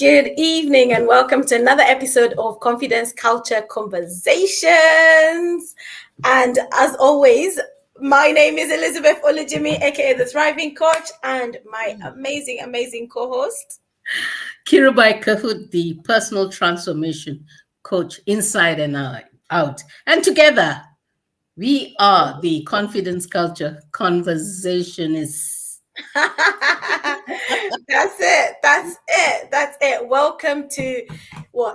Good evening and welcome to another episode of Confidence Culture Conversations. And as always, my name is Elizabeth Olujimi, aka the Thriving Coach, and my amazing co-host, Kirubai Kahoot, the personal transformation coach inside and out. And together, we are the Confidence Culture Conversationists. That's it. That's it. That's it. Welcome to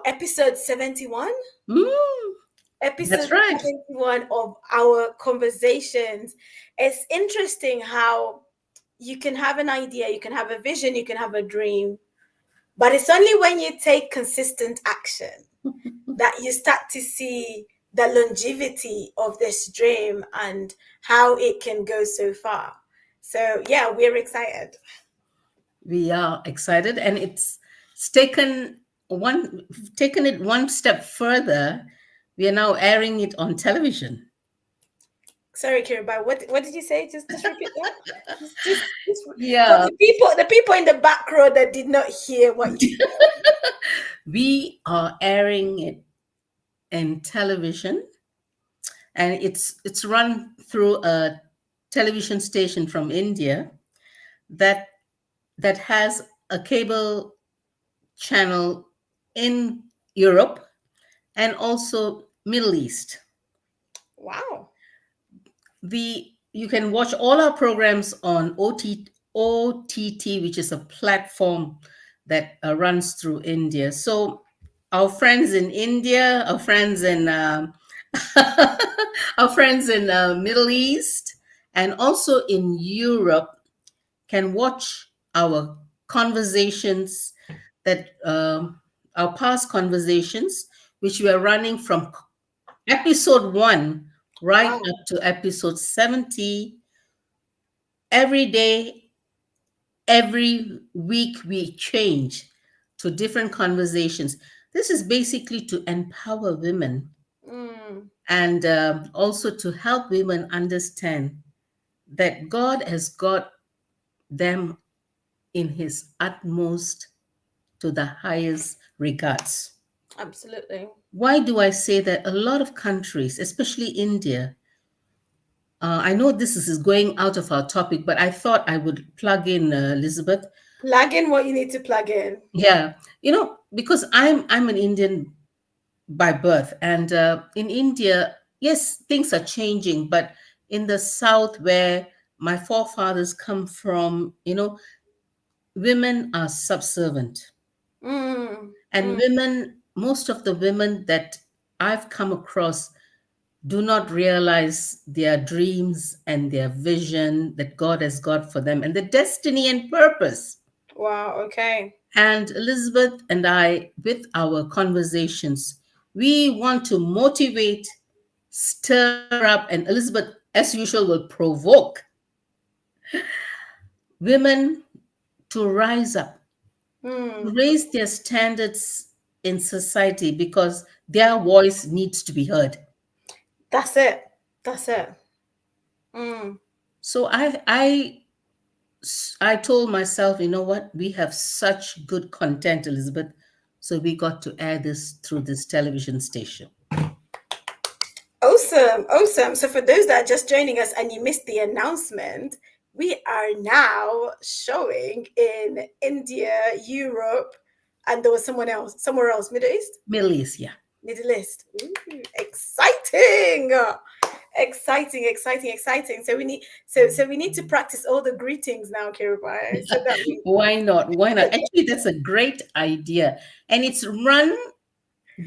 episode 71? Mm, Episode that's right. 71 of our conversations. It's interesting how you can have an idea, you can have a vision, you can have a dream, but it's only when you take consistent action that you start to see the longevity of this dream and how it can go so far. So yeah, we're excited. We are excited, and it's taken it one step further. We are now airing it on television. Sorry, Kiribai, what did you say? Just repeat that. Just for Yeah, the people in the back row that did not hear what you we are airing it in television, and it's run through a television station from India that has a cable channel in Europe and also Middle East. Wow. You can watch all our programs on OTT, which is a platform that runs through India. So our friends in India, our friends in our friends in Middle East, and also in Europe can watch our conversations that our past conversations, which we are running from episode 1 right Wow. up to episode 70. Every day, every week, we change to different conversations. This is basically to empower women Mm, and also to help women understand that God has got them in his utmost to the highest regards. absolutely. Why do I say that? A lot of countries, especially India, I know this is going out of our topic, but I thought I would plug in Elizabeth. Plug in what you need to plug in. Yeah, because I'm an Indian by birth, and in India, yes, things are changing, but in the south where my forefathers come from, women are subservient. Mm, And mm. women, most of the women that I've come across do not realize their dreams and their vision that God has got for them and the destiny and purpose. Wow. Okay. And Elizabeth and I, with our conversations, we want to motivate, stir up, and Elizabeth, as usual, will provoke women to rise up, to Mm. raise their standards in society because their voice needs to be heard. That's it. That's it. Mm. So I told myself, you know what? We have such good content, Elizabeth. So we got to air this through this television station. Awesome. Awesome. So for those that are just joining us and you missed the announcement, we are now showing in India, Europe, and there was somewhere else, Middle East. Middle East, yeah. Middle East. Ooh, exciting. Exciting. So we need to practice all the greetings now, Kiribai. So that we Why not? Why not? Actually, that's a great idea. And it's run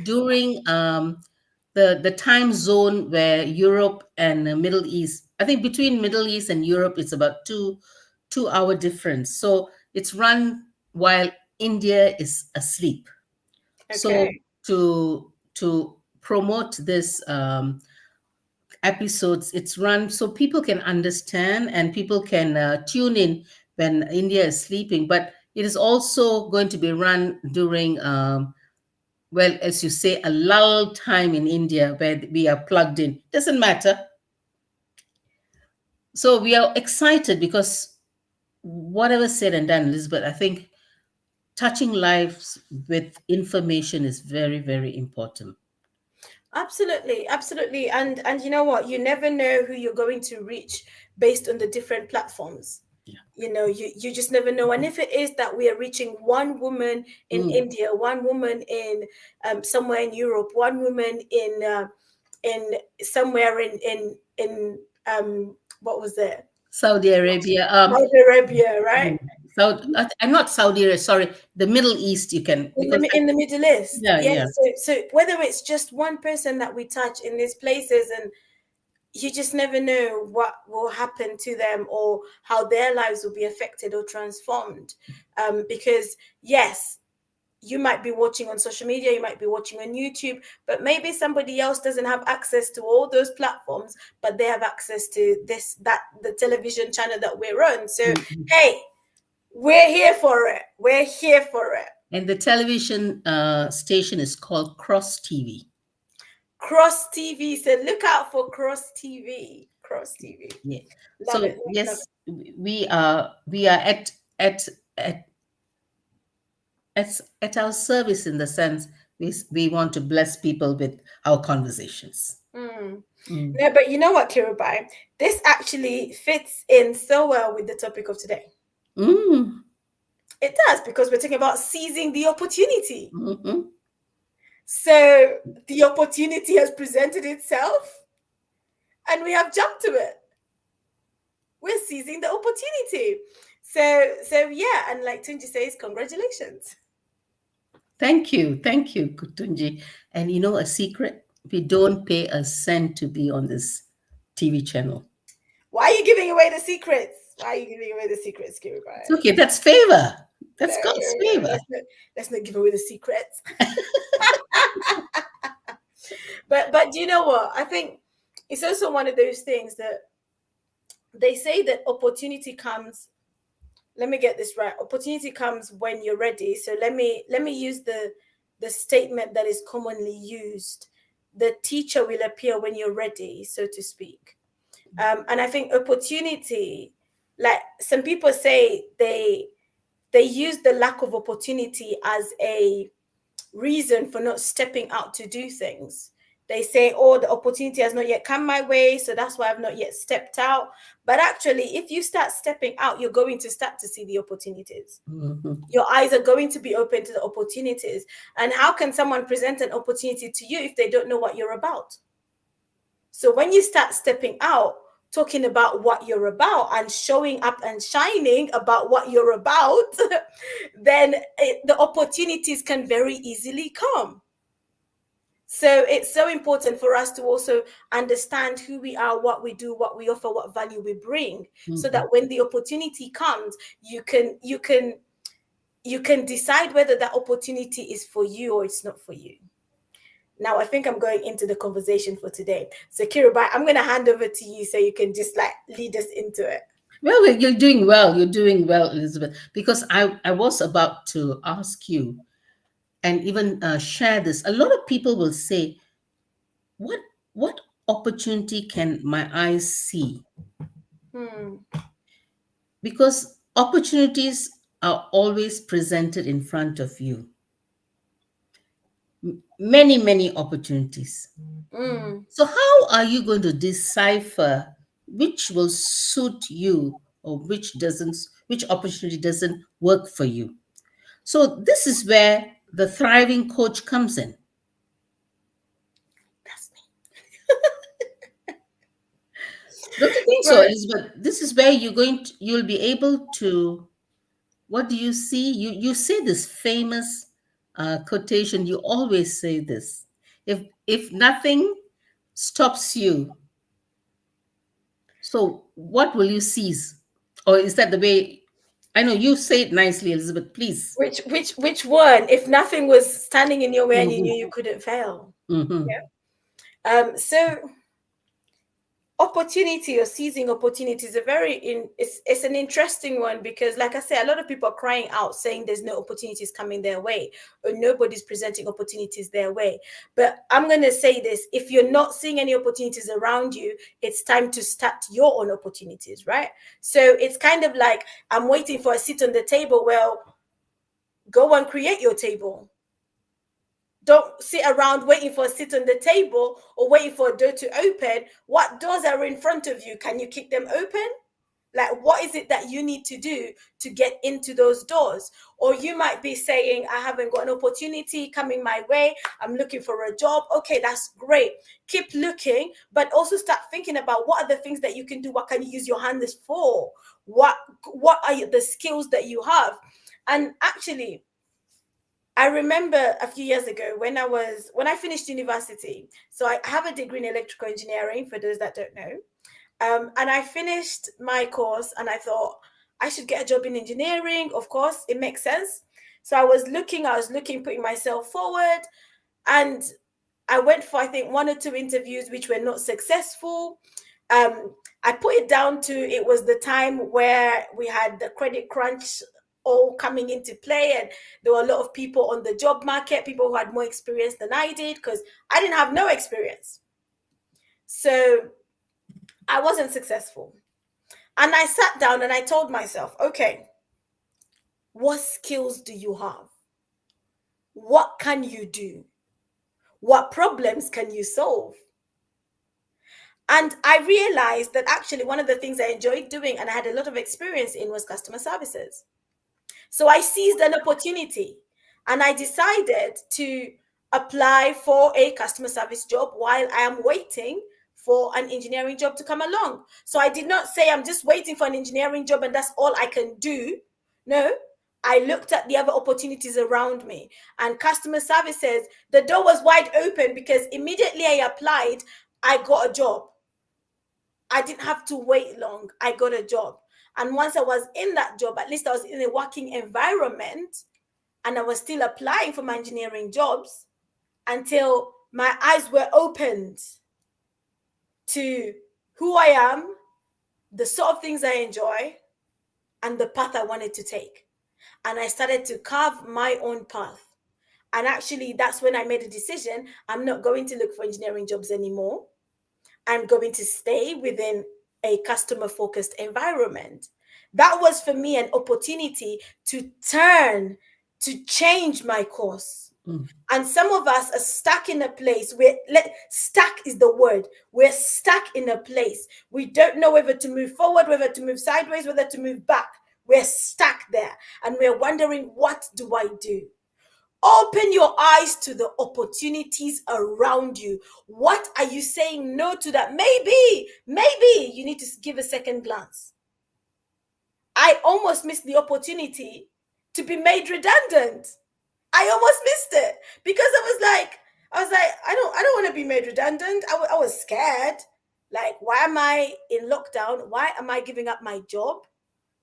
during the time zone where Europe and the Middle East, I think between Middle East and Europe, it's about 2 hour difference. So it's run while India is asleep. So okay. to promote this episodes, it's run so people can understand and people can tune in when India is sleeping. But it is also going to be run during well, as you say, a lull time in India where we are plugged in. Doesn't matter. So we are excited because whatever said and done, Elizabeth, I think touching lives with information is very, very important. Absolutely, absolutely. And you know what? You never know who you're going to reach based on the different platforms. Yeah. You just never know. And if it is that we are reaching one woman in Mm. India, one woman in somewhere in Europe, one woman in somewhere in what was it? Saudi Arabia. Saudi Arabia, right? Mm, I'm not Saudi Arabia, sorry, the Middle East, you can, In because the in the Middle East. yeah, Yeah. yeah. So whether it's just one person that we touch in these places, and you just never know what will happen to them or how their lives will be affected or transformed. Because yes, you might be watching on social media, you might be watching on YouTube, but maybe somebody else doesn't have access to all those platforms, but they have access to this, that, the television channel that we're on. So, Mm. hey, we're here for it. We're here for it. And the television station is called Cross TV. Cross TV. So look out for Cross TV. Cross TV. Yeah. Love it. So Love yes, we are at at at our service, in the sense we want to bless people with our conversations. it. Mm. Mm. No, but you know what, Kirubai? This actually fits in so well with the topic of today. Mm. It does, because we're talking about seizing the opportunity. Mhm. So the opportunity has presented itself and we have jumped to it. We're seizing the opportunity. So yeah, and like Tunji says, congratulations. Thank you, Kutunji. And you know a secret? We don't pay a cent to be on this TV channel. Why are you giving away the secrets? Why are you giving away the secrets, It's Kirubai? okay. That's favor. No, That's God's favor. let's not give away the secrets. But do you know what? I think it's also one of those things that they say that opportunity comes, let me get this right, opportunity comes when you're ready. So let me use the statement that is commonly used: the teacher will appear when you're ready, so to speak. And I think opportunity, like some people say, they use the lack of opportunity as a reason for not stepping out to do things. They say, oh, the opportunity has not yet come my way, so that's why I've not yet stepped out. But actually, if you start stepping out, you're going to start to see the opportunities. Mhm. Your eyes are going to be open to the opportunities. And how can someone present an opportunity to you if they don't know what you're about? So when you start stepping out, talking about what you're about and showing up and shining about what you're about, then the opportunities can very easily come. So it's so important for us to also understand who we are, what we do, what we offer, what value we bring, so Mhm. that when the opportunity comes, you can decide whether that opportunity is for you or it's not for you. Now I think I'm going into the conversation for today. So Kirubai, I'm going to hand over to you so you can just like lead us into it. Well, you're doing well. You're doing well, Elizabeth. Because I was about to ask you and even share this. A lot of people will say, "What what opportunity can my eyes see?" Hmm. Because opportunities are always presented in front of you. Many opportunities. Mm. So how are you going to decipher which will suit you or which opportunity doesn't work for you? So this is where the thriving coach comes in. That's me. Don't you think so, Right. Elizabeth? This is where you'll be able to, what do you see? You say this famous quotation. You always say this. If nothing stops you, so what will you seize? Or is that the way? I know you say it nicely, Elizabeth. Please. Which one? If nothing was standing in your way and you knew Hmm. you couldn't fail. Hmm. So opportunity or seizing opportunity is a very it's an interesting one, because like I say, a lot of people are crying out saying there's no opportunities coming their way, or nobody's presenting opportunities their way. But I'm going to say this: if you're not seeing any opportunities around you, it's time to start your own opportunities, right? So it's kind of like, I'm waiting for a seat on the table. Well, Go and create your table. Don't sit around waiting for a seat on the table or waiting for a door to open. What doors are in front of you? Can you kick them open? Like, what is it that you need to do to get into those doors? Or you might be saying, I haven't got an opportunity coming my way. I'm looking for a job. Okay, that's great. Keep looking, but also start thinking about what are the things that you can do? What can you use your hands for? What what are the skills that you have? And actually, I remember a few years ago when I finished university. So I have a degree in electrical engineering for those that don't know. And I finished my course and I thought I should get a job in engineering. Of course, it makes sense. So I was looking, putting myself forward, and I went for, I think, one or two interviews which were not successful. Um, I put it down to it was the time where we had the credit crunch all coming into play, and there were a lot of people on the job market, people who had more experience than I did, because I didn't have no experience. So I wasn't successful. And I sat down and I told myself, okay, what skills do you have? What can you do? What problems can you solve? And I realized that actually one of the things I enjoyed doing and I had a lot of experience in was customer services. So I seized an opportunity and I decided to apply for a customer service job while I am waiting for an engineering job to come along. So I did not say I'm just waiting for an engineering job and that's all I can do. No, I looked at the other opportunities around me, and customer services, the door was wide open because immediately I applied, I got a job. I didn't have to wait long. I got a job. And once I was in that job, at least I was in a working environment and I was still applying for my engineering jobs until my eyes were opened to who I am, the sort of things I enjoy, and the path I wanted to take. And I started to carve my own path. And actually, that's when I made a decision. I'm not going to look for engineering jobs anymore. I'm going to stay within a customer focused environment. That was for me an opportunity to turn, to change my course. Mm. And some of us are stuck in a place where, stuck is the word. We're stuck in a place. We don't know whether to move forward, whether to move sideways, whether to move back. We're stuck there and we're wondering, what do I do? Open your eyes to the opportunities around you. What are you saying no to that? Maybe you need to give a second glance. I almost missed the opportunity to be made redundant. I almost missed it because I was like, I don't want to be made redundant. I was scared. Like, why am I in lockdown? Why am I giving up my job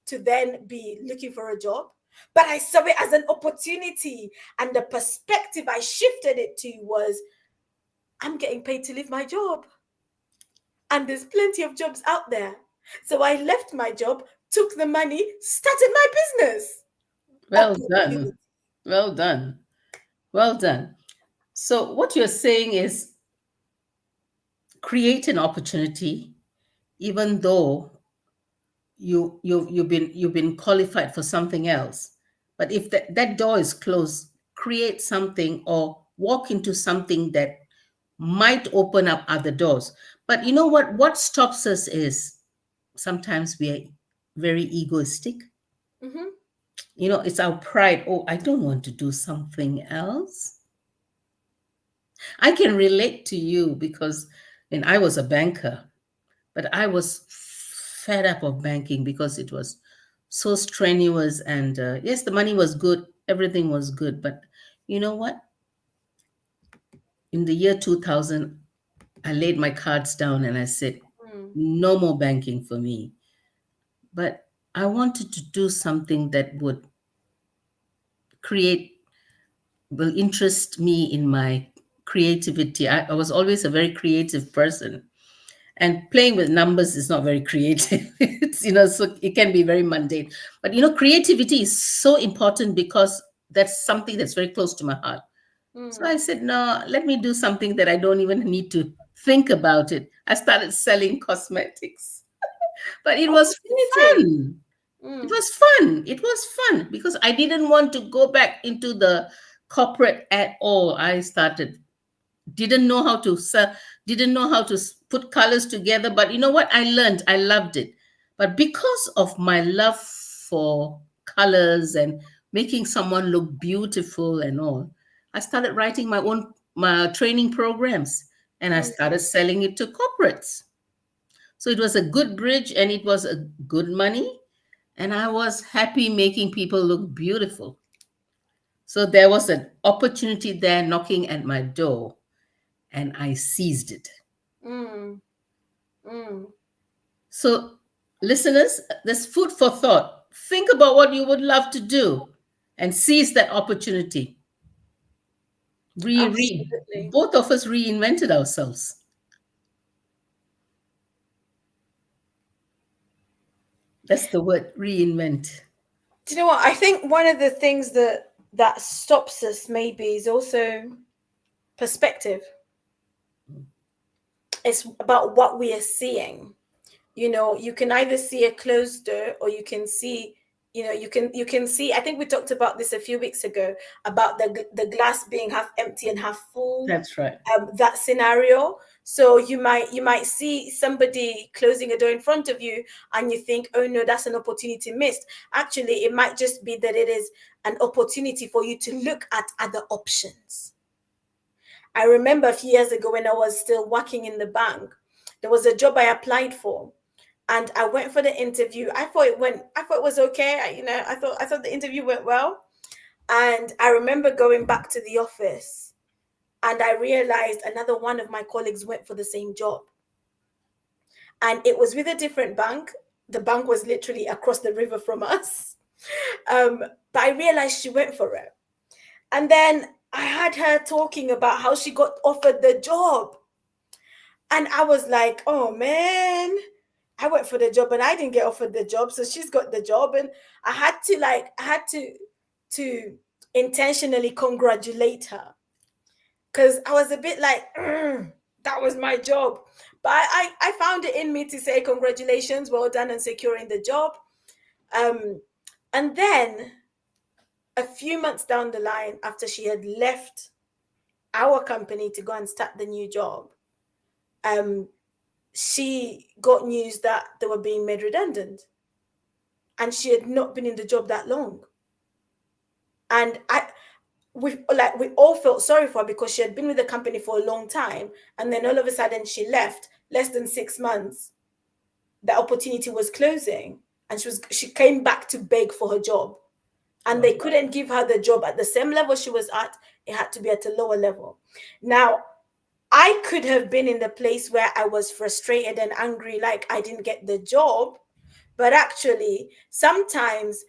to then be looking for a job? But I saw it as an opportunity. And the perspective I shifted it to was, I'm getting paid to leave my job. And there's plenty of jobs out there. So I left my job, took the money, started my business. Well Opportunity. done. Well done. Well done. So what you're saying is create an opportunity, even though you've been qualified for something else. But if that door is closed, create something or walk into something that might open up other doors. But you know what stops us is sometimes we are very egoistic. Mm-hmm. It's our pride. Oh, I don't want to do something else. I can relate to you because when I was a banker, but I was fed up of banking because it was so strenuous. And yes, the money was good, everything was good. But you know what? In the year 2000, I laid my cards down and I said, Mm. no more banking for me. But I wanted to do something that would create, will interest me in my creativity. I was always a very creative person. And playing with numbers is not very creative. So it can be very mundane. But creativity is so important because that's something that's very close to my heart. So Mm. I said, no, let me do something that I don't even need to think about it. I started selling cosmetics, but it was Opportunity. fun. It Mm. was fun. It was fun because I didn't want to go back into the corporate at all. I started didn't know how to didn't know how to put colors together, but you know what, I learned, I loved it. But because of my love for colors and making someone look beautiful and all, I started writing my training programs, and I started selling it to corporates. So it was a good bridge, and it was a good money, and I was happy making people look beautiful. So there was an opportunity there knocking at my door, and I seized it. Mm. Mm. So, listeners, there's food for thought. Think about what you would love to do and seize that opportunity. Absolutely. Both of us reinvented ourselves. That's the word, reinvent. Do you know what? I think one of the things that stops us maybe is also perspective. It's about what we are seeing. You know, you can either see a closed door, or you can see, you can see, I think we talked about this a few weeks ago about the glass being half empty and half full, That's right. that scenario. So you might see somebody closing a door in front of you, and you think, oh no, that's an opportunity missed. Actually, it might just be that it is an opportunity for you to look at other options. I remember a few years ago when I was still working in the bank, there was a job I applied for, and I went for the interview. I thought it was okay. I thought the interview went well. And I remember going back to the office, and I realized another one of my colleagues went for the same job. And it was with a different bank. The bank was literally across the river from us. Um, but I realized she went for it. And then I had her talking about how she got offered the job. And I was like, oh man, I went for the job and I didn't get offered the job. So she's got the job. And I had to intentionally congratulate her, because I was a bit like, that was my job. But I found it in me to say congratulations, well done on securing the job. Um, and then a few months down the line, after she had left our company to go and start the new job, um, she got news that they were being made redundant, and she had not been in the job that long. And we all felt sorry for her, because she had been with the company for a long time, and then all of a sudden she left less than 6 months. The opportunity was closing, and she came back to beg for her job, and they Wow. couldn't give her the job at the same level she was at. It had to be at a lower level. Now, I could have been in the place where I was frustrated and angry, like I didn't get the job. But actually, sometimes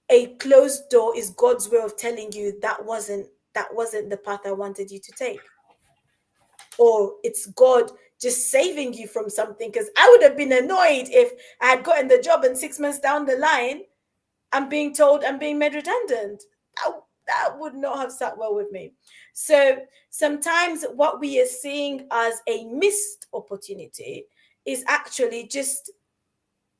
a closed door is God's way of telling you that wasn't the path I wanted you to take. Or it's God just saving you from something. Because I would have been annoyed if I had gotten the job and 6 months down the line, I'm being told I'm being made redundant. That would not have sat well with me. So sometimes what we are seeing as a missed opportunity is actually just,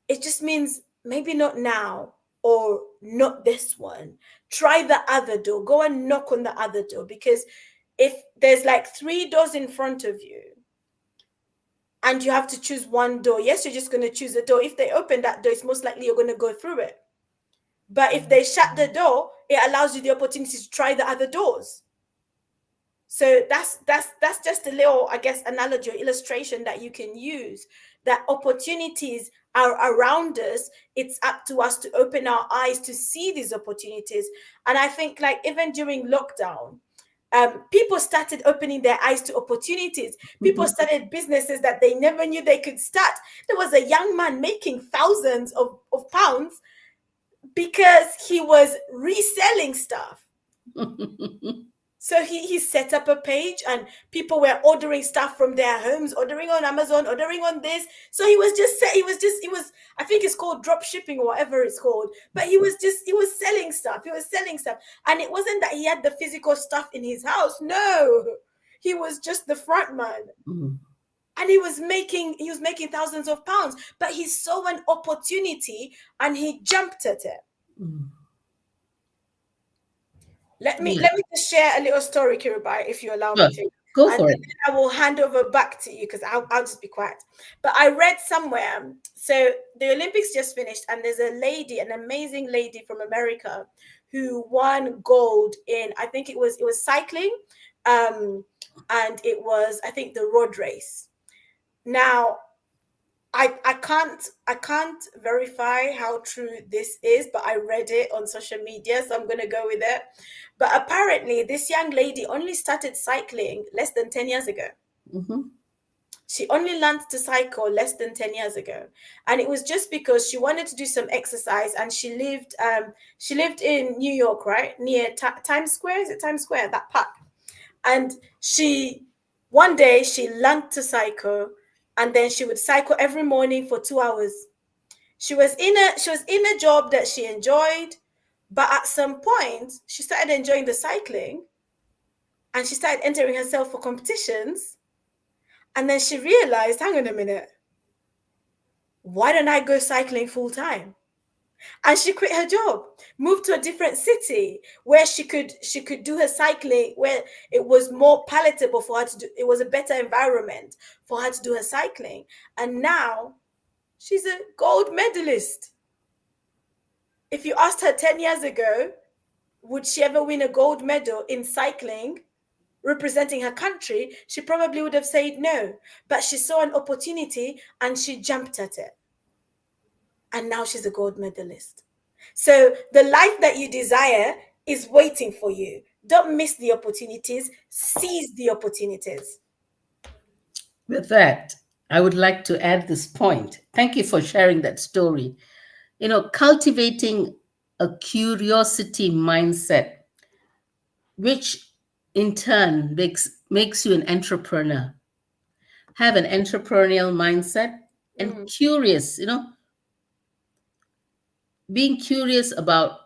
it just means maybe not now, or not this one. Try the other door. Go and knock on the other door, because if there's like three doors in front of you and you have to choose one door, yes, you're just going to choose a door. If they open that door, it's most likely you're going to go through it. But if they shut the door, it allows you the opportunity to try the other doors. So that's just a little, I guess, analogy or illustration that you can use, that opportunities are around us. It's up to us to open our eyes to see these opportunities. And I think, like, even during lockdown, people started opening their eyes to opportunities. People started businesses that they never knew they could start. There was a young man making thousands of pounds because he was reselling stuff. So he set up a page, and people were ordering stuff from their homes, ordering on Amazon, ordering on this. So he was I think it's called drop shipping or whatever it's called. But he was selling stuff. He was selling stuff. And it wasn't that he had the physical stuff in his house. No. He was just the front man. Mhm. and he was making thousands of pounds, but he saw an opportunity and he jumped at it. Mm. Let Yeah. me just share a little story, Kiribai, if you allow me Sure. to, Go and for it. then I will hand over back to you because I'll just be quiet. But I read somewhere, so the Olympics just finished, and there's a lady, an amazing lady from America, who won gold in, I think it was cycling, and it was, I think, the road race. Now I can't verify how true this is, but I read it on social media, so I'm gonna go with it. But apparently, this young lady only started cycling less than 10 years ago. Hmm. She only learned to cycle less than 10 years ago. And it was just because she wanted to do some exercise, and she lived in New York, right? Near Times Square. Is it Times Square? That park. And she one day she learned to cycle, and then she would cycle every morning for 2 hours. She was in a job that she enjoyed, but at some point she started enjoying the cycling, and she started entering herself for competitions, and then she realized, hang on a minute, why don't I go cycling full time? And she quit her job, moved to a different city where she could do her cycling, where it was more palatable for her to do, it was a better environment for her to do her cycling. And now she's a gold medalist. If you asked her 10 years ago, would she ever win a gold medal in cycling representing her country, she probably would have said no. But she saw an opportunity and she jumped at it. And now she's a gold medalist. So the life that you desire is waiting for you. Don't miss the opportunities, seize the opportunities. With that, I would like to add this point. Thank you for sharing that story. Cultivating a curiosity mindset, which in turn makes you an entrepreneur. Have an entrepreneurial mindset and Mm, curious, being curious about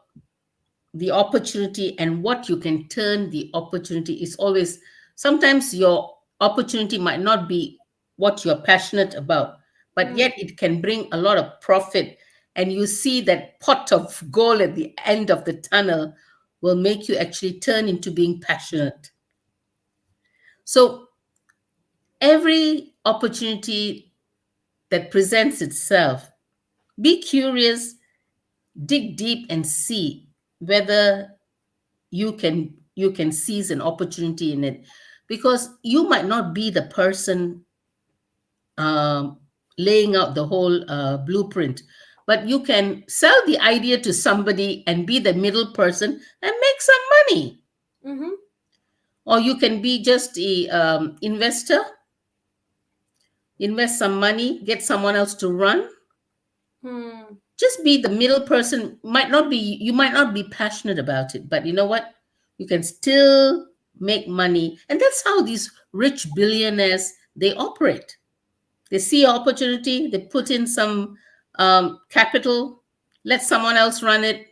the opportunity and what you can turn the opportunity is always, sometimes your opportunity might not be what you're passionate about, but mm, yet it can bring a lot of profit, and you see that pot of gold at the end of the tunnel will make you actually turn into being passionate. So every opportunity that presents itself, be curious, dig deep and see whether you can seize an opportunity in it, because you might not be the person um, laying out the whole blueprint, but you can sell the idea to somebody and be the middle person and make some money. mm-hmm, Or you can be just a investor, invest some money, get someone else to run. mm, Just be the middle person. You might not be passionate about it, but you know what, you can still make money. And that's how these rich billionaires, they operate. They see an opportunity, they put in some capital, let someone else run it,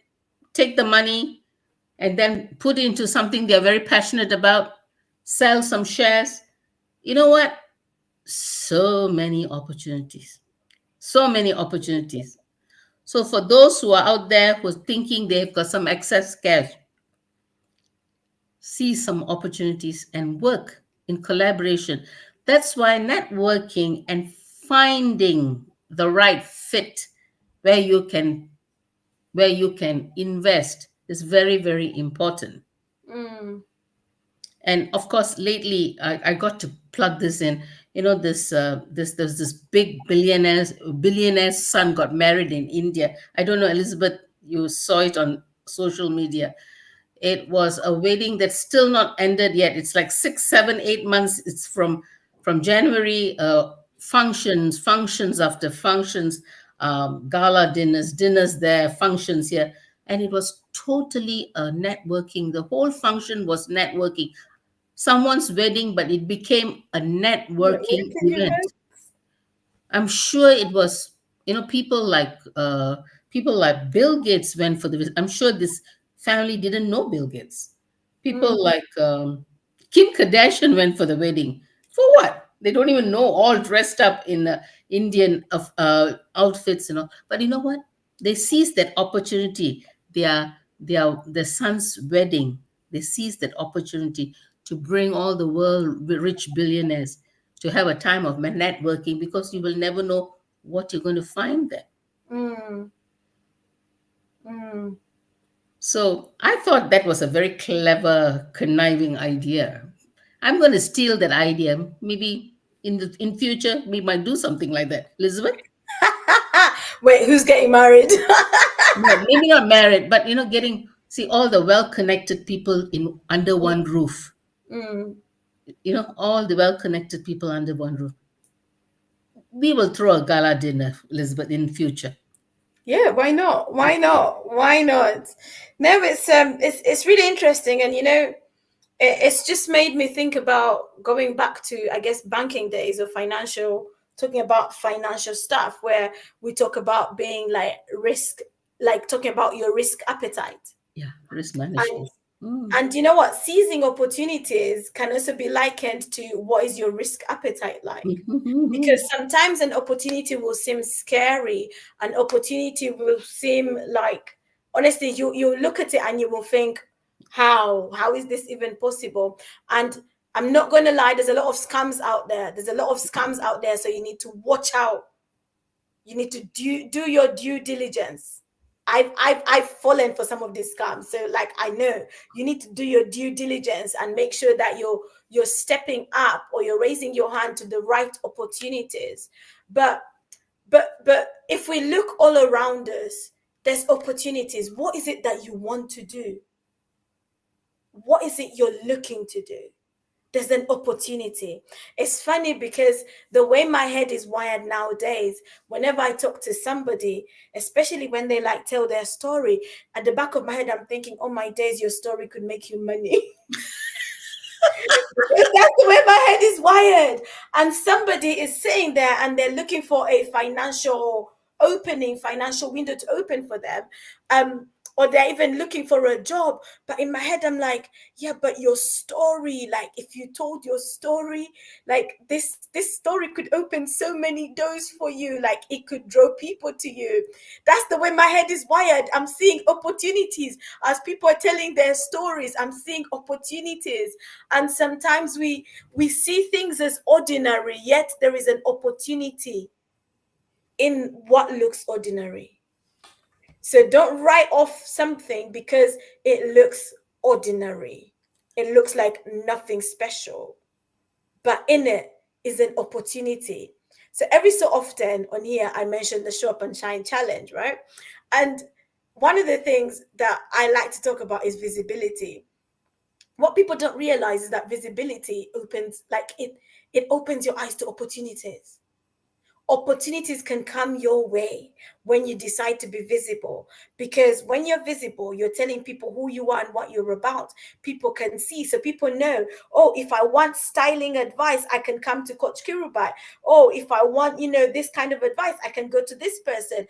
take the money, and then put it into something they're very passionate about, sell some shares. You know what, so many opportunities, so many opportunities. So for those who are out there who are thinking they've got some excess cash, see some opportunities and work in collaboration. That's why networking and finding the right fit where you can invest is very, very important. mm. And of course, lately I got to plug this in. This there's this big billionaire's son got married in India. I don't know, Elizabeth, you saw it on social media. It was a wedding that's still not ended yet. It's like 6, 7, 8 months. It's from January, functions after functions, gala dinners there, functions here, and it was totally a networking. The whole function was networking. Someone's wedding, but it became a networking Networking event. event. I'm sure it was, people like Bill Gates went for the. I'm sure this family didn't know Bill Gates. Mm, People like Kim Kardashian went for the wedding. For what? They don't even know, all dressed up in Indian of outfits, But you know what? They seized that opportunity. Their son's wedding. They seized that opportunity to bring all the world rich billionaires to have a time of networking, because you will never know what you're going to find there. Mm, mm. So I thought that was a very clever, conniving idea. I'm going to steal that idea. Maybe in future we might do something like that. Elizabeth? Wait, who's getting married? No, maybe not married, but getting see all the well-connected people in under one roof. Mm. All the well-connected people under one roof. We will throw a gala dinner, Elizabeth, in future. Yeah, why not? Why not? Why not? No, it's really interesting, and it's just made me think about going back to, I guess, banking days or financial, talking about financial stuff where we talk about being like risk, like talking about your risk appetite. Yeah, risk And management. Mm. and you know what? Seizing opportunities can also be likened to what is your risk appetite like? Because sometimes an opportunity will seem scary, an opportunity will seem like, honestly, you look at it and you will think, how is this even possible? And I'm not going to lie, there's a lot of scams out there. There's a lot of scams out there, so you need to watch out. You need to do your due diligence. I've fallen for some of these scams, so like I know you need to do your due diligence and make sure that you're stepping up or you're raising your hand to the right opportunities. But but if we look all around us, there's opportunities. What is it that you want to do? What is it you're looking to do? There's an opportunity. It's funny because the way my head is wired nowadays, whenever I talk to somebody, especially when they like tell their story, at the back of my head, I'm thinking, oh my days, your story could make you money. That's the way my head is wired. And somebody is sitting there and they're looking for a financial opening, financial window to open for them. Or they're even looking for a job. But in my head, I'm like, yeah, but your story, like if you told your story, like this story could open so many doors for you, like it could draw people to you. That's the way my head is wired. I'm seeing opportunities as people are telling their stories. I'm seeing opportunities, and sometimes we see things as ordinary, yet there is an opportunity in what looks ordinary. So don't write off something because it looks ordinary. It looks like nothing special, but in it is an opportunity. So every so often on here, I mentioned the Show Up and Shine challenge, right? And one of the things that I like to talk about is visibility. What people don't realize is that visibility opens, like it opens your eyes to opportunities. Opportunities can come your way when you decide to be visible, because when you're visible, you're telling people who you are and what you're about. People can see, so people know, oh, if I want styling advice, I can come to Coach Kirubai. Oh, if I want, this kind of advice, I can go to this person,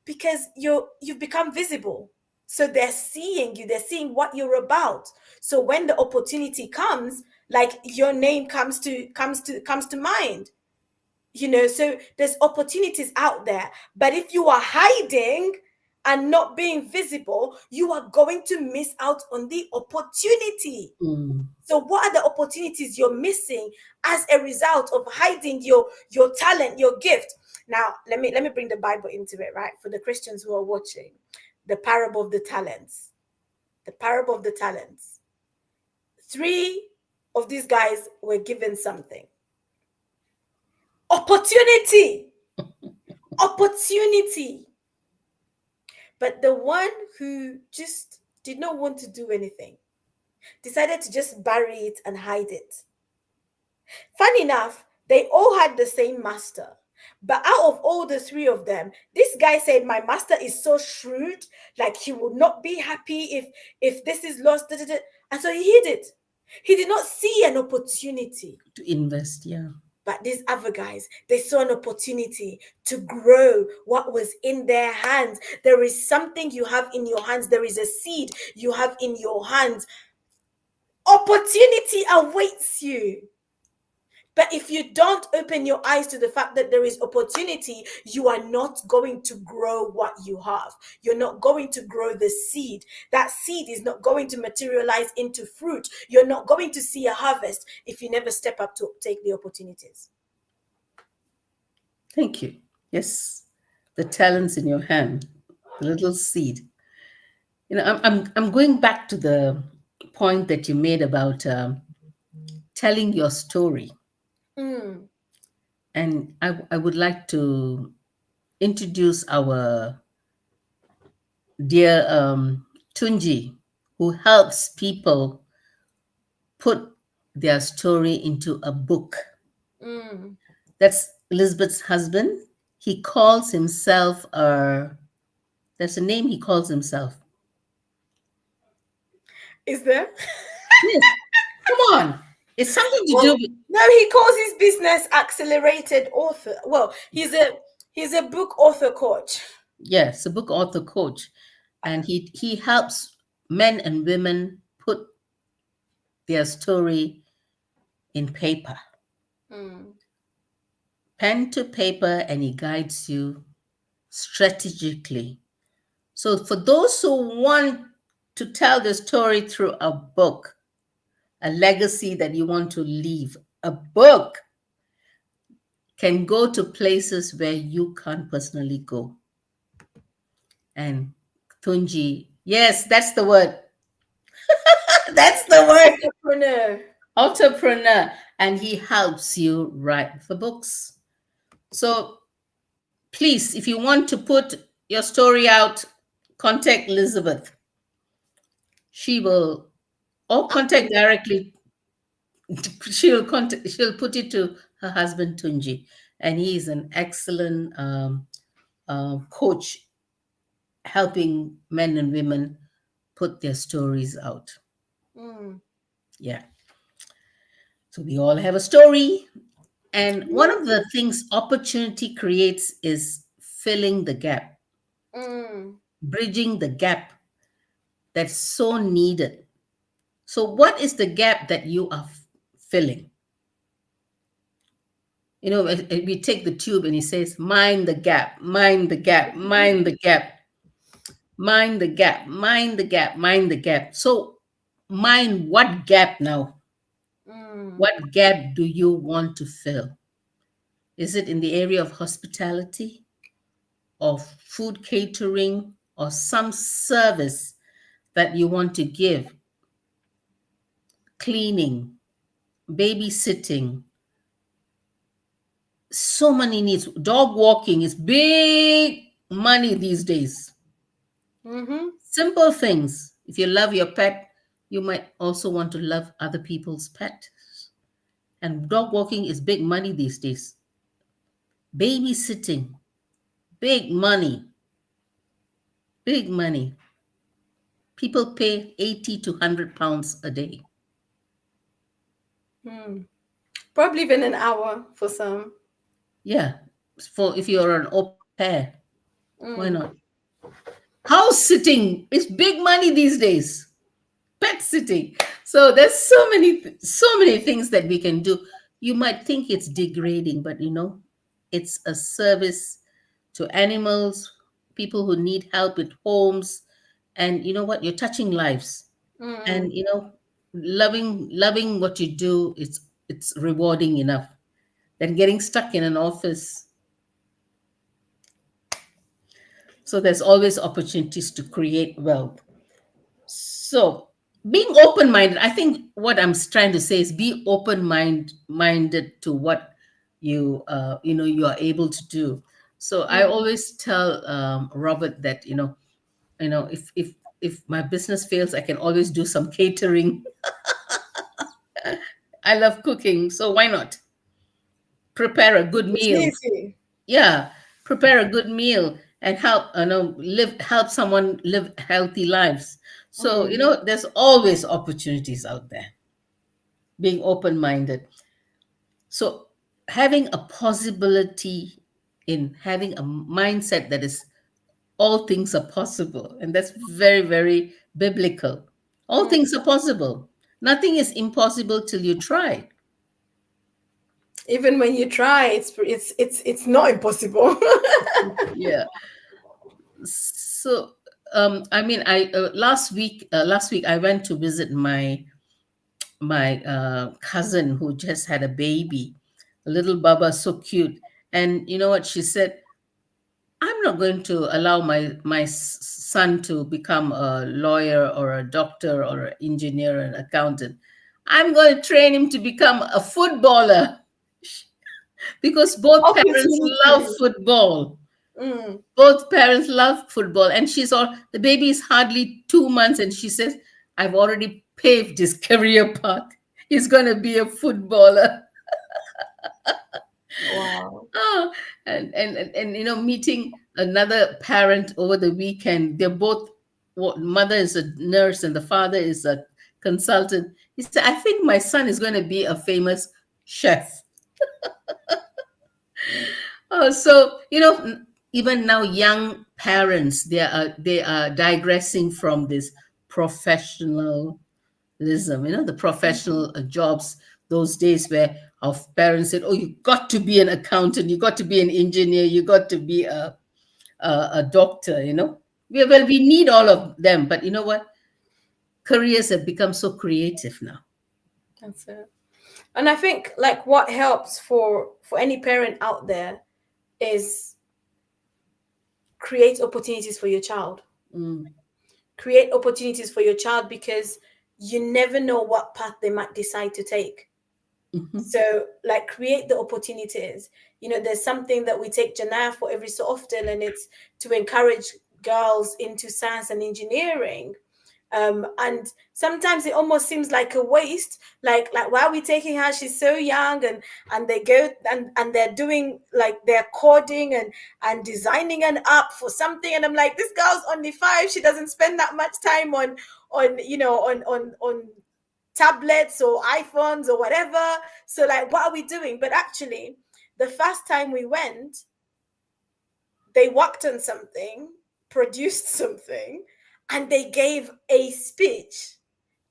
because you've become visible. So they're seeing you, they're seeing what you're about. So when the opportunity comes, like your name comes to mind. So there's opportunities out there. But if you are hiding and not being visible, you are going to miss out on the opportunity. Mm. So what are the opportunities you're missing as a result of hiding your talent, your gift? Now, let me bring the Bible into it, right? For the Christians who are watching, the parable of the talents. The parable of the talents. 3 of these guys were given something. Opportunity. Opportunity. But the one who just did not want to do anything decided to just bury it and hide it. Funny enough, they all had the same master. But out of all the 3 of them, this guy said, my master is so shrewd, like he will not be happy if this is lost. Da, da, da. And so he hid it. He did not see an opportunity. To invest, yeah. But these other guys, they saw an opportunity to grow what was in their hands. There is something you have in your hands. There is a seed you have in your hands. Opportunity awaits you. But if you don't open your eyes to the fact that there is opportunity, you are not going to grow what you have. You're not going to grow the seed. That seed is not going to materialize into fruit. You're not going to see a harvest if you never step up to take the opportunities. Thank you. Yes, the talents in your hand, the little seed. I'm going back to the point that you made about telling your story, Mm, and I would like to introduce our dear Tunji, who helps people put their story into a book. mm. That's Elizabeth's husband. He calls himself there's a name he calls himself. Is there? Yes, come on. It's something to do Well, with, no, he calls his business accelerated author. Well, he's a book author coach. yes, a book author coach. And he helps men and women put their story in paper, Mm, pen to paper, and he guides you strategically. So for those who want to tell the story through a book, a legacy that you want to leave, a book can go to places where you can't personally go. And Tunji, yes, that's the word. That's the word. entrepreneur. Entrepreneur. And he helps you write the books. So please, if you want to put your story out, contact Elizabeth. She will, or contact directly. She'll put it to her husband Tunji, and he is an excellent coach, helping men and women put their stories out. Mm. Yeah. So we all have a story. And one of the things opportunity creates is filling the gap, Mm. bridging the gap that's so needed. So, what is the gap that you are filling? We take the tube and he says, mind the gap, mind the gap, mind the gap, mind the gap, mind the gap, mind the gap. So, mind what gap now? Mm. What gap do you want to fill? Is it in the area of hospitality, of food catering, or some service that you want to give? Cleaning, babysitting, so many needs. Dog walking is big money these days. Mm-hmm. Simple things. If you love your pet, you might also want to love other people's pet. And dog walking is big money these days. Babysitting, big money, big money. People pay 80 to 100 pounds a day. Mm. Probably even an hour for some. Yeah. For if you're an au pair, why Mm. not? House sitting is big money these days. Pet sitting. So there's so many things that we can do. You might think it's degrading, but it's a service to animals, people who need help with homes, and you know what? You're touching lives, and Mm. loving what you do. It's rewarding enough than getting stuck in an office. So there's always opportunities to create wealth. So being open-minded, I think what I'm trying to say is be open minded to what you are able to do. So I Mm. always tell Robert that if my business fails, I can always do some catering. I love cooking, so why not prepare a good It's meal? easy. Yeah, prepare a good meal and help someone live healthy lives. So Mm. there's always opportunities out there. Being open-minded, so having a possibility, in having a mindset that is all things are possible, and that's very, very biblical. All Mm. things are possible. Nothing is impossible till you try. Even when you try, it's not impossible. Yeah. So, I mean, I last week I went to visit my cousin who just had a baby, a little Baba, so cute. And you know what she said? I'm not going to allow my son to become a lawyer or a doctor or an engineer or an accountant. I'm going to train him to become a footballer because both parents love Opportunity. football. Mm. Both parents love football, and the baby is hardly 2 months, and she says, "I've already paved his career path. He's going to be a footballer." Wow. Oh, and meeting another parent over the weekend. They're both, mother is a nurse and the father is a consultant. He said, "I think my son is going to be a famous chef." Oh, so even now, young parents, they are digressing from this professionalism. The Mhm. professional jobs, those days where our parents said, "Oh, you got to be an accountant, you got to be an engineer, you got to be a doctor." We need all of them, but you know what? Careers have become so creative now. That's it. And I think like what helps for any parent out there is create opportunities for your child. Mm, Create opportunities for your child because you never know what path they might decide to take. mhm, So, like, create the opportunities. There's something that we take Janaya for every so often, and it's to encourage girls into science and engineering. And sometimes it almost seems like a waste. Like why are we taking her? She's so young, and they go and they're doing like they're coding and designing an app for something, and I'm like, this girl's only 5. She doesn't spend that much time on tablets or iPhones or whatever. So like, what are we doing? But actually, the first time we went, they worked on something, produced something, and they gave a speech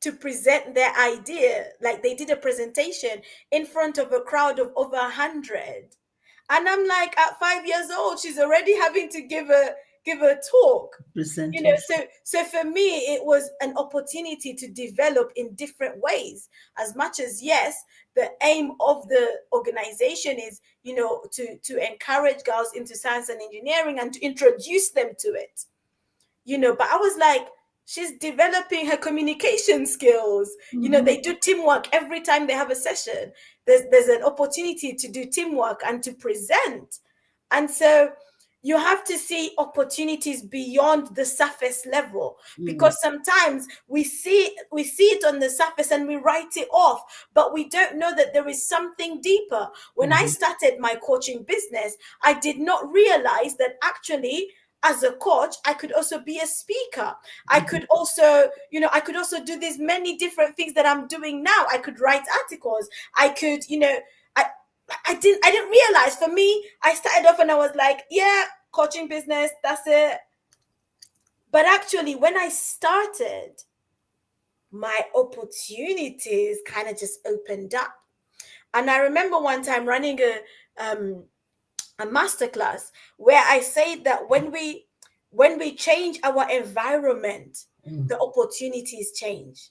to present their idea. Like they did a presentation in front of a crowd of over 100. And I'm like, at 5 years old, she's already having to give a talk. present, yes. So for me, it was an opportunity to develop in different ways. As much as, yes, the aim of the organization is, to encourage girls into science and engineering and to introduce them to it. But I was like, she's developing her communication skills. Mhm. They do teamwork every time they have a session. There's an opportunity to do teamwork and to present. And so you have to see opportunities beyond the surface level, Mm, because sometimes we see it on the surface and we write it off, but we don't know that there is something deeper. When I mhm, started my coaching business, I did not realize that actually, as a coach, I could also be a speaker. I mhm, could also do these many different things that I'm doing now. I could write articles. I could, I I didn't realize. For me, I started off and I was like, yeah, coaching business, that's it. But actually, when I started, my opportunities kind of just opened up. And I remember one time running a masterclass where I say that when we change our environment, mm, the opportunities change.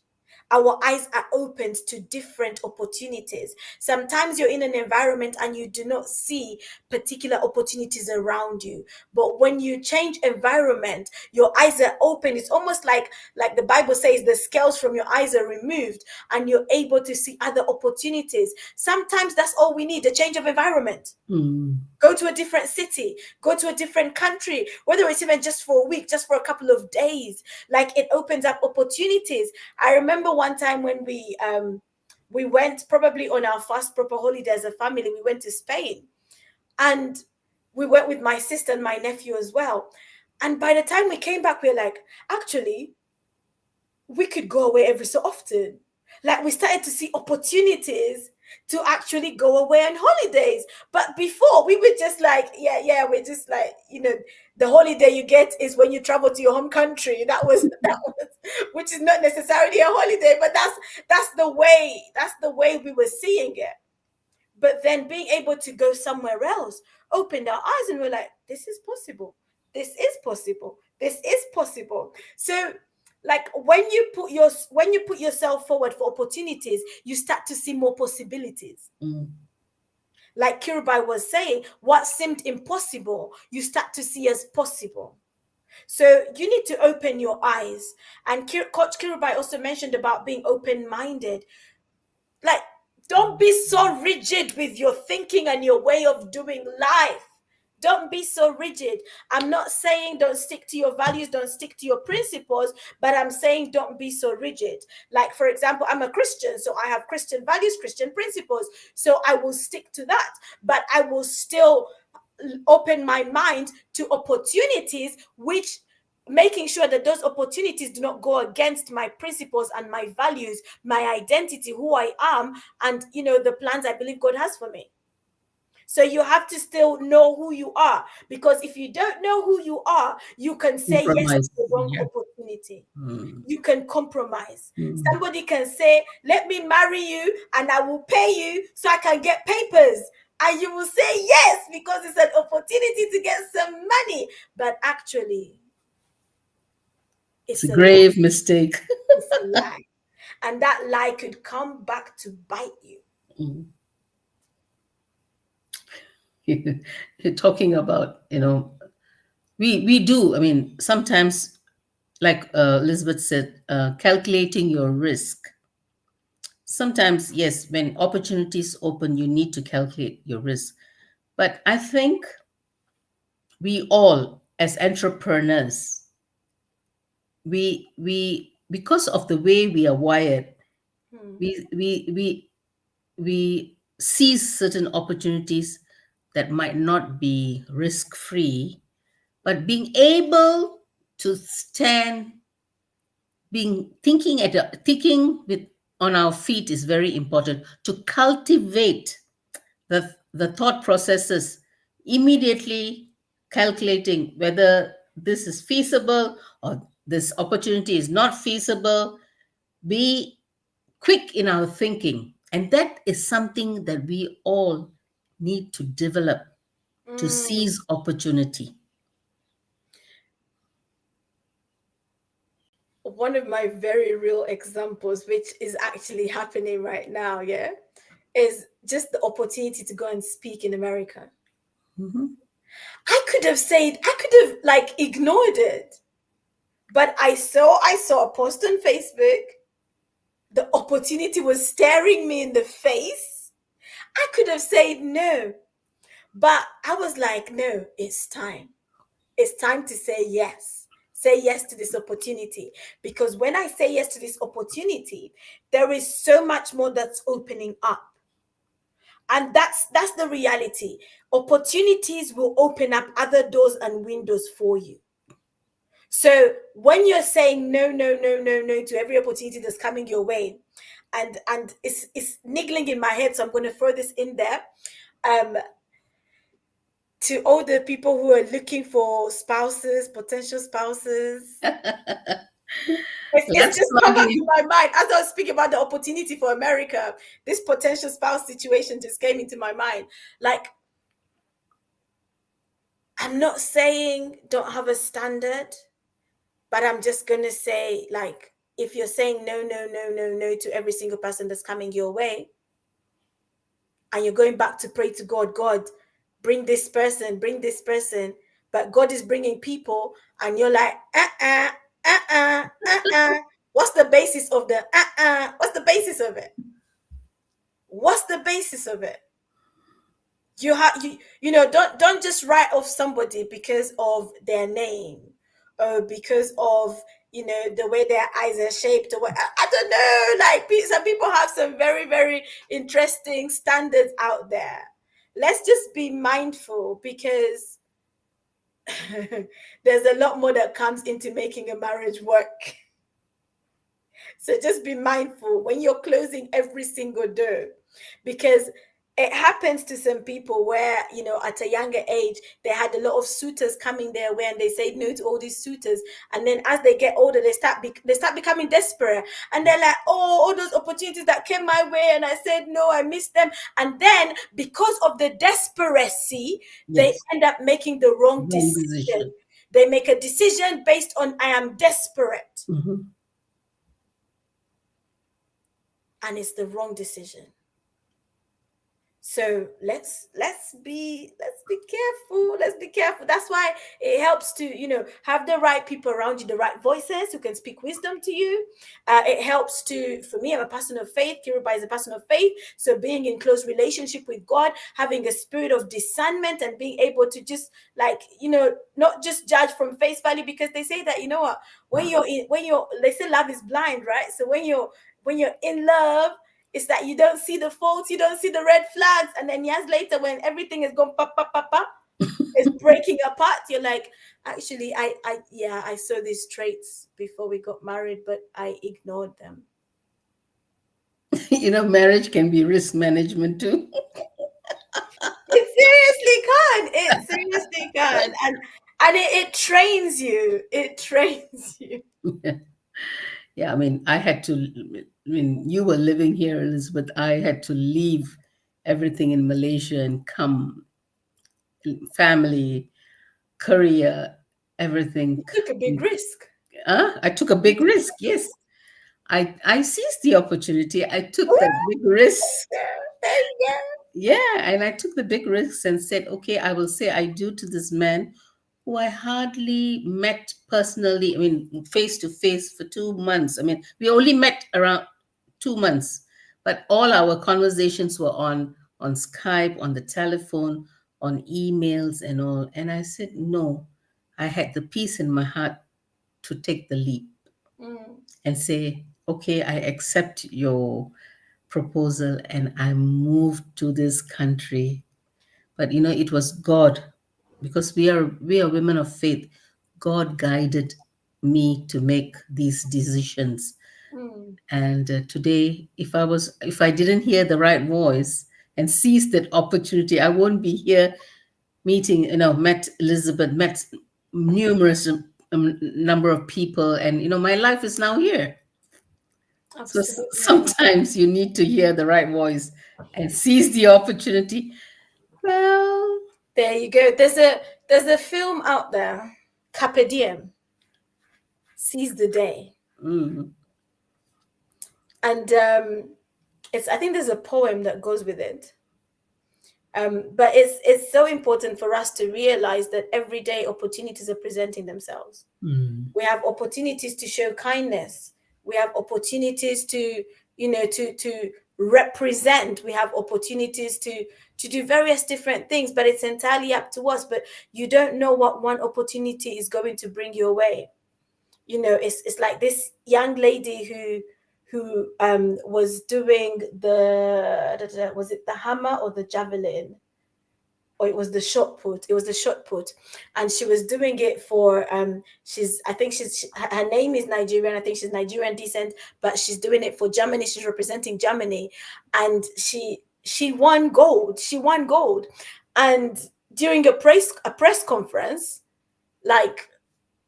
Our eyes are opened to different opportunities. Sometimes you're in an environment and you do not see particular opportunities around you. But when you change environment, your eyes are open. It's almost like the Bible says the scales from your eyes are removed and you're able to see other opportunities. Sometimes that's all we need, a change of environment. mm, Go to a different city, go to a different country, whether it's even just for a week, just for a couple of days. Like, it opens up opportunities. I remember one time when we went, probably on our first proper holiday as a family, we went to Spain, and we went with my sister and my nephew as well. And by the time we came back, we were like, actually, we could go away every so often. Like, we started to see opportunities to actually go away on holidays. But before, we were just like, yeah, yeah, we're just like, the holiday you get is when you travel to your home country. That was, which is not necessarily a holiday, but that's the way we were seeing it. But then being able to go somewhere else opened our eyes, and we're like, this is possible. This is possible. This is possible. So like when you put yourself forward for opportunities, you start to see more possibilities. Mm. Like Kirubai was saying, what seemed impossible, you start to see as possible. So you need to open your eyes. And Coach Kirubai also mentioned about being open-minded. Like, don't be so rigid with your thinking and your way of doing life. Don't be so rigid. I'm not saying don't stick to your values, don't stick to your principles, but I'm saying don't be so rigid. Like, for example, I'm a Christian, so I have Christian values, Christian principles. So I will stick to that, but I will still open my mind to opportunities, which making sure that those opportunities do not go against my principles and my values, my identity, who I am, and the plans I believe God has for me. So you have to still know who you are, because if you don't know who you are, you can say yes to Compromise. the wrong Yeah. opportunity. Mm. You can compromise. Mm. Somebody can say, let me marry you and I will pay you so I can get papers. And you will say yes because it's an opportunity to get some money. But actually, It's a it's a lie. grave mistake. It's a lie. And that lie could come back to bite you. Mm. You're talking about, we do. I mean, sometimes, like Elizabeth said, calculating your risk. Sometimes, yes, when opportunities open, you need to calculate your risk. But I think we all, as entrepreneurs, we because of the way we are wired, Hmm. we seize certain opportunities that might not be risk free, but being able to stand, being thinking with on our feet is very important, to cultivate the thought processes, immediately calculating whether this is feasible or this opportunity is not feasible. Be quick in our thinking, and that is something that we all need to develop, to Mm. seize opportunity. One of my very real examples, which is actually happening right now, yeah, is just the opportunity to go and speak in America. Mhm. I could have like ignored it, but I saw a post on Facebook. The opportunity was staring me in the face. I could have said no, but I was like, no, it's time. It's time to say yes. Say yes to this opportunity. Because when I say yes to this opportunity, there is so much more that's opening up. And that's the reality. Opportunities will open up other doors and windows for you. So when you're saying no, no, no, no, no to every opportunity that's coming your way, and it's niggling in my head, so I'm going to throw this in there. Um, to all the people who are looking for spouses, potential spouses, it's Let's just come plug up to in. my mind as I was speaking about the opportunity for America. This potential spouse situation just came into my mind. Like, I'm not saying don't have a standard, but I'm just gonna say, like, if you're saying no, no, no, no, no to every single person that's coming your way, and you're going back to pray to God, God, bring this person, but God is bringing people, and you're like, what's the basis of the What's the basis of it? What's the basis of it? Don't just write off somebody because of their name, or because of the way their eyes are shaped, or what. I don't know, like, some people have some very, very interesting standards out there. Let's just be mindful, because there's a lot more that comes into making a marriage work. So just be mindful when you're closing every single door, because it happens to some people where, at a younger age, they had a lot of suitors coming their way and they say no to all these suitors. And then as they get older, they start becoming desperate. And they're like, oh, all those opportunities that came my way and I said no, I missed them. And then because of the desperacy, they Yes. end up making the wrong Wrong decision. decision. They make a decision based on I am desperate. Hmm. And it's the wrong decision. So let's be careful. Let's be careful. That's why it helps to have the right people around you, the right voices who can speak wisdom to you. It helps to, for me, I'm a person of faith. Kiruba is a person of faith. So being in close relationship with God, having a spirit of discernment, and being able to just not just judge from face value, because they say that what they say love is blind, right? So when you're in love, it's that you don't see the faults, you don't see the red flags, and then years later, when everything is gone pop, pop, pop, pop, it's breaking apart. You're like, actually, I saw these traits before we got married, but I ignored them. Marriage can be risk management too. It seriously can, and it trains you. It trains you. Yeah, I mean, you were living here, Elizabeth. I had to leave everything in Malaysia and come, family, career, everything. You took a big risk. I took a You big took risk. Yes, I seized the opportunity. I took that big risk. there you go. Yeah, and I took the big risks and said, okay, I will say I do to this man who I hardly met personally, I mean, face to face for 2 months. I mean, we only met around 2 months, but all our conversations were on Skype, on the telephone, on emails and all. And I said, no, I had the peace in my heart to take the leap Mm, and say, okay, I accept your proposal and I moved to this country. But it was God, because we are women of faith. God guided me to make these decisions. mm. And today, if I didn't hear the right voice and seize that opportunity, I won't be here meeting, met Elizabeth, met numerous number of people, and my life is now here. So Absolutely. sometimes you need to hear the right voice and seize the opportunity. Well, There you go. There's a film out there, Carpe Diem, seize the day, mm, and I think there's a poem that goes with it. But it's so important for us to realize that every day opportunities are presenting themselves. mm, We have opportunities to show kindness. We have opportunities to to represent. We have opportunities to do various different things, but it's entirely up to us. But you don't know what one opportunity is going to bring your way. It's like this young lady who was doing was it the hammer or the javelin, or it was the shot put. It was the shot put, and she was doing it for I think her name is Nigerian. I think she's Nigerian descent, but she's doing it for Germany. She's representing Germany, and she won gold. She won gold, and during a press conference, like,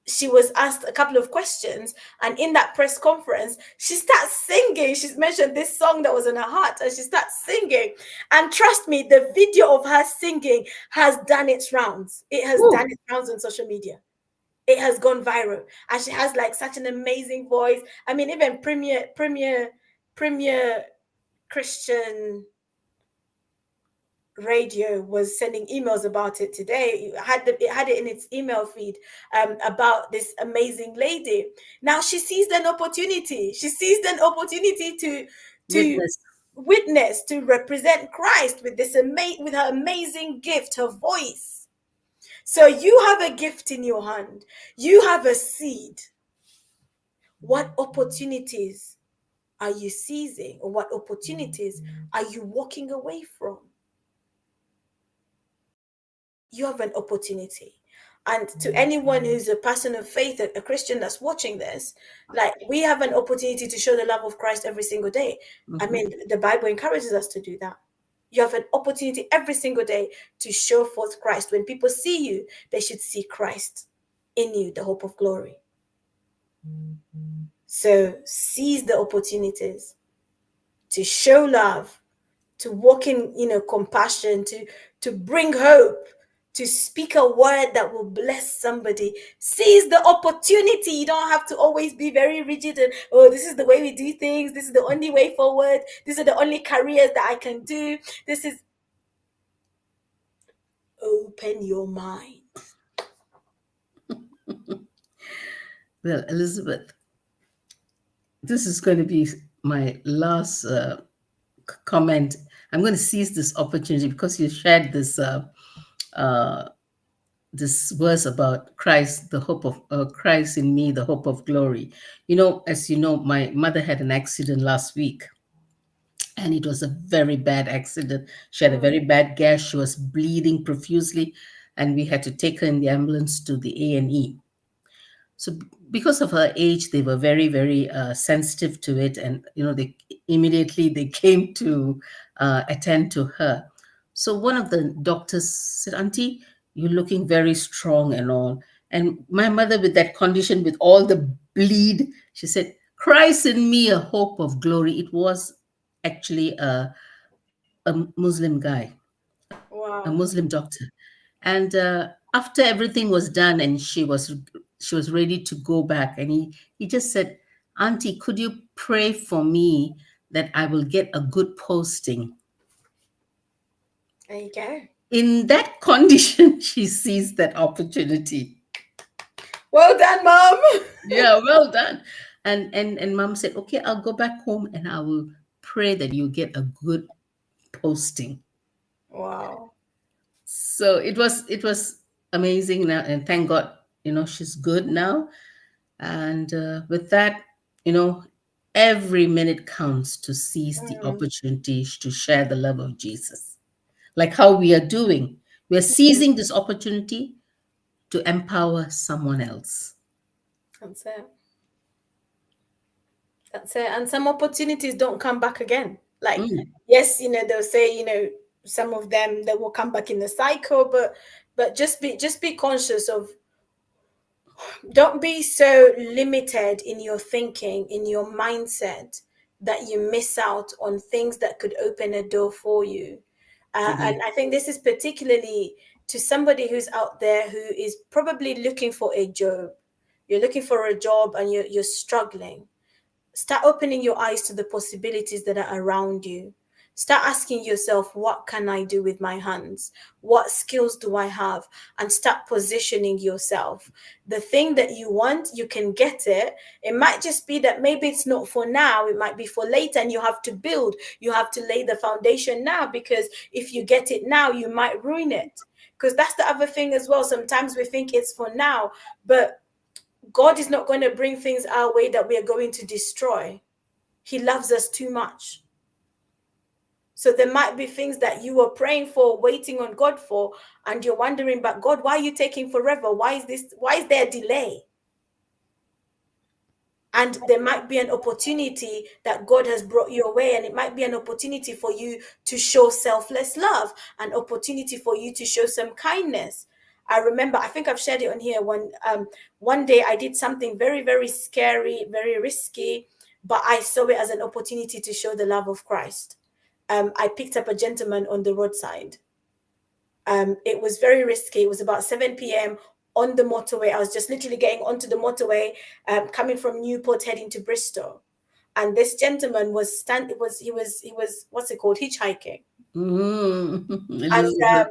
she was asked a couple of questions, and in that press conference she starts singing. She's mentioned this song that was in her heart, and she starts singing, and trust me, the video of her singing has done its rounds. It has woo, done its rounds on social media. It has gone viral, and she has like such an amazing voice. I mean, even premier Christian radio was sending emails about it today. It had it in its email feed, about this amazing lady. Now she seized an opportunity. She seized an opportunity to witness. witness, to represent Christ with with her amazing gift, her voice. So you have a gift in your hand. You have a seed. What opportunities are you seizing, or what opportunities are you walking away from? You have an opportunity. And to anyone who's a person of faith, a Christian that's watching this, like, we have an opportunity to show the love of Christ every single day. I Mhm. mean, the Bible encourages us to do that. You have an opportunity every single day to show forth Christ. When people see you, they should see Christ in you, the hope of glory. So seize the opportunities to show love, to walk in, compassion, to bring hope, to speak a word that will bless somebody. Seize the opportunity. You don't have to always be very rigid and, oh, this is the way we do things, this is the only way forward, these are the only careers that I can do. This is, open your mind. Well, Elizabeth, this is going to be my last comment. I'm going to seize this opportunity because you shared uh, this verse about Christ, the hope of Christ in me, the hope of glory. As you know, my mother had an accident last week, and it was a very bad accident. She had a Mm, very bad gash. She was bleeding profusely, and we had to take her in the ambulance to the A&E. So because of her age, they were very, very sensitive to it, and they immediately they came to attend to her. So one of the doctors said, "Auntie, you're looking very strong and all." And my mother, with that condition, with all the bleed, she said, "Christ in me, a hope of glory." It was actually a Muslim guy, a wow. Muslim doctor. And after everything was done, and she was ready to go back, and he just said, "Auntie, could you pray for me that I will get a good posting?" There you go. In that condition, she sees that opportunity. Well done, mom. Yeah, well done. And mom said, "Okay, I'll go back home and I will pray that you get a good posting." Wow. So it was amazing now, and thank God, she's good now. And with that, you know, every minute counts to seize the Mm, opportunity to share the love of Jesus. Like how we are doing. We are seizing this opportunity to empower someone else. that's it. That's it. And some opportunities don't come back again. Like, Mm, yes, they'll say, some of them that will come back in the cycle, but just be conscious of, don't be so limited in your thinking, in your mindset, that you miss out on things that could open a door for you. And agree. I think this is particularly to somebody who's out there who is probably looking for a job. You're looking for a job and you're struggling. Start opening your eyes to the possibilities that are around you. Start asking yourself, what can I do with my hands? What skills do I have? And start positioning yourself. The thing that you want, you can get it. It might just be that maybe it's not for now, it might be for later, and you have to build, you have to lay the foundation now, because if you get it now, you might ruin it. Because that's the other thing as well. Sometimes we think it's for now, but God is not going to bring things our way that we are going to destroy. He loves us too much. So there might be things that you were praying for, waiting on God for, and you're wondering, but God, why are you taking forever? Why is this? Why is there a delay? And there might be an opportunity that God has brought your way, and it might be an opportunity for you to show selfless love, an opportunity for you to show some kindness. I remember, I think I've shared it on here. One day I did something very, very scary, very risky, but I saw it as an opportunity to show the love of Christ. I picked up a gentleman on the roadside. It was very risky. It was about 7 p.m. on the motorway. I was just literally getting onto the motorway, coming from Newport heading to Bristol. And this gentleman he was what's it called, hitchhiking. Mm, And Elizabeth.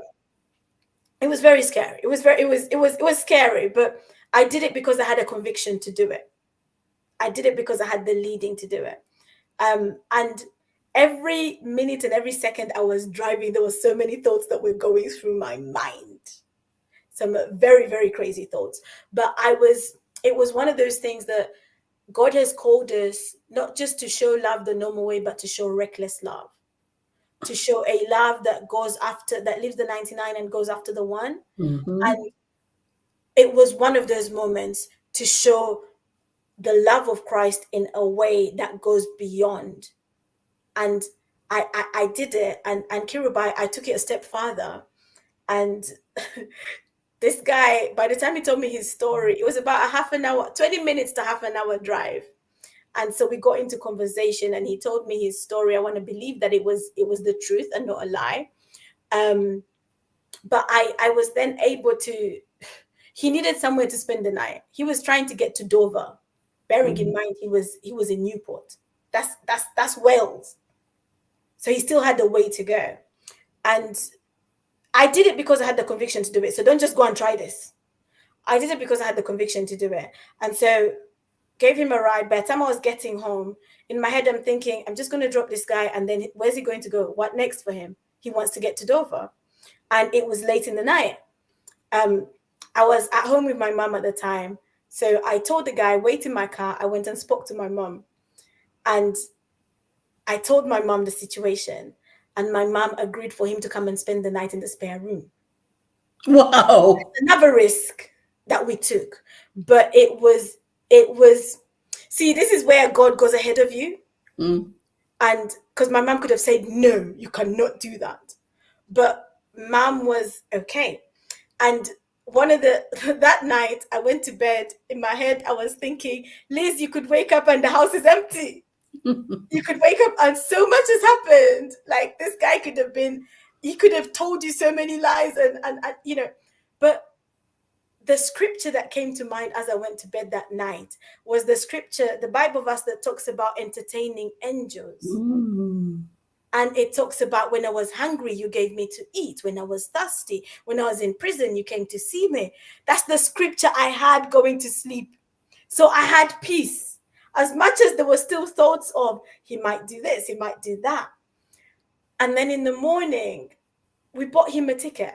it was very scary. It was scary, but I did it because I had a conviction to do it. I did it because I had the leading to do it. And every minute and every second I was driving, there was so many thoughts that were going through my mind. Some very, very crazy thoughts. But it was one of those things that God has called us not just to show love the normal way, but to show reckless love, to show a love that leaves the 99 and goes after the one. Mm-hmm. And it was one of those moments to show the love of Christ in a way that goes beyond. And I did it, and Kirubai, I took it a step further. And this guy, by the time he told me his story, it was about a half an hour, 20 minutes to half an hour drive. And so we got into conversation, and he told me his story. I want to believe that it was the truth and not a lie. But I was then able to, he needed somewhere to spend the night. He was trying to get to Dover, bearing in mind he was in Newport. That's Wales. So he still had a way to go. And I did it because I had the conviction to do it. So don't just go and try this. I did it because I had the conviction to do it. And so gave him a ride. By the time I was getting home, in my head, I'm thinking, I'm just going to drop this guy. And then where's he going to go? What next for him? He wants to get to Dover. And it was late in the night. I was at home with my mum at the time. So I told the guy, wait in my car. I went and spoke to my mum. And I told my mum the situation. And my mum agreed for him to come and spend the night in the spare room. Wow. Another risk that we took. But it was, see, this is where God goes ahead of you. And because my mom could have said, no, you cannot do that. But mom was okay. And that night I went to bed. In my head, I was thinking, Liz, you could wake up and the house is empty. You could wake up and so much has happened. Like, this guy he could have told you so many lies and but the scripture that came to mind as I went to bed that night was the Bible verse that talks about entertaining angels. And it talks about, when I was hungry, you gave me to eat. When I was thirsty, when I was in prison, you came to see me. That's the scripture I had going to sleep. So I had peace. As much as there were still thoughts of, he might do this, he might do that. And then in the morning, we bought him a ticket.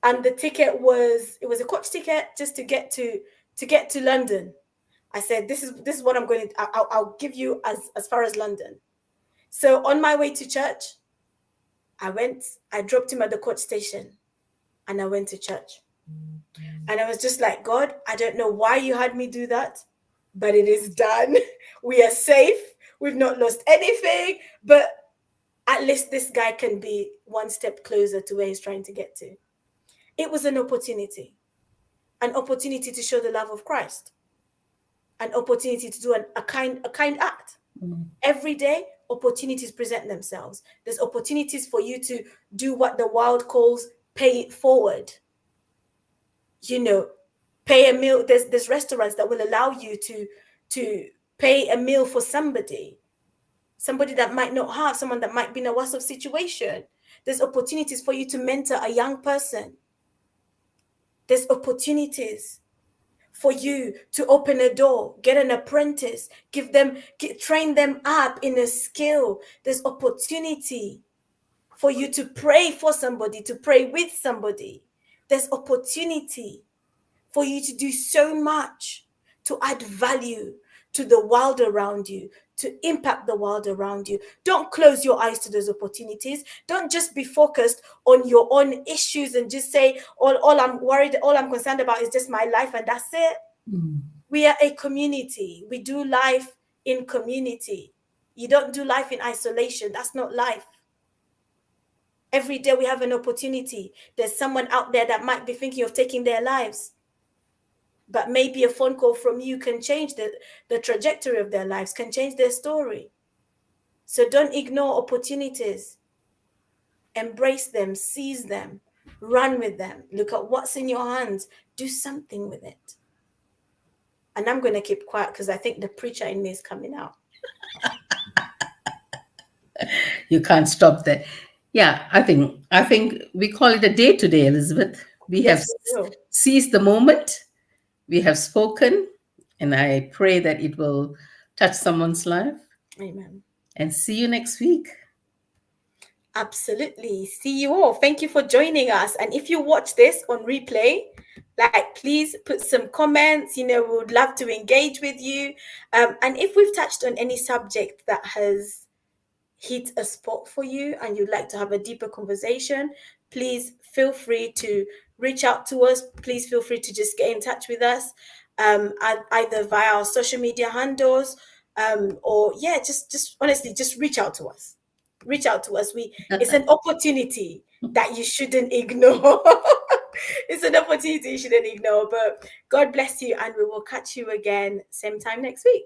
And the ticket it was a coach ticket just to get to London. I said, this is what I'm going to, I'll give you as far as London. So on my way to church, I dropped him at the coach station and I went to church. And I was just like, God, I don't know why you had me do that, but it is done. We are safe. We've not lost anything, but at least this guy can be one step closer to where he's trying to get to. It was an opportunity to show the love of Christ, an opportunity to do a kind act. Every day, opportunities present themselves. There's opportunities for you to do what the world calls pay it forward. Pay a meal. There's restaurants that will allow you to pay a meal for somebody that might not have, someone that might be in a worse of situation. There's opportunities for you to mentor a young person. There's opportunities for you to open a door, get an apprentice, train them up in a skill. There's opportunity for you to pray for somebody, to pray with somebody. There's opportunity for you to do so much, to add value to the world around you, to impact the world around you. Don't close your eyes to those opportunities. Don't just be focused on your own issues and just say, all I'm concerned about is just my life and that's it. We are a community. We do life in community. You don't do life in isolation. That's not life. Every day we have an opportunity. There's someone out there that might be thinking of taking their lives. But maybe a phone call from you can change the trajectory of their lives, can change their story. So don't ignore opportunities. Embrace them, seize them, run with them. Look at what's in your hands. Do something with it. And I'm going to keep quiet because I think the preacher in me is coming out. You can't stop that. Yeah, I think we call it a day today, Elizabeth. We have seized the moment. We have spoken, and I pray that it will touch someone's life. Amen. And see you next week. Absolutely. See you all. Thank you for joining us. And if you watch this on replay, please put some comments. We would love to engage with you. And if we've touched on any subject that has hit a spot for you and you'd like to have a deeper conversation, please feel free to reach out to us. Please feel free to just get in touch with us, either via our social media handles, or just honestly, just reach out to us. reach out to us. It's an opportunity that you shouldn't ignore. It's an opportunity you shouldn't ignore. But God bless you, and we will catch you again same time next week.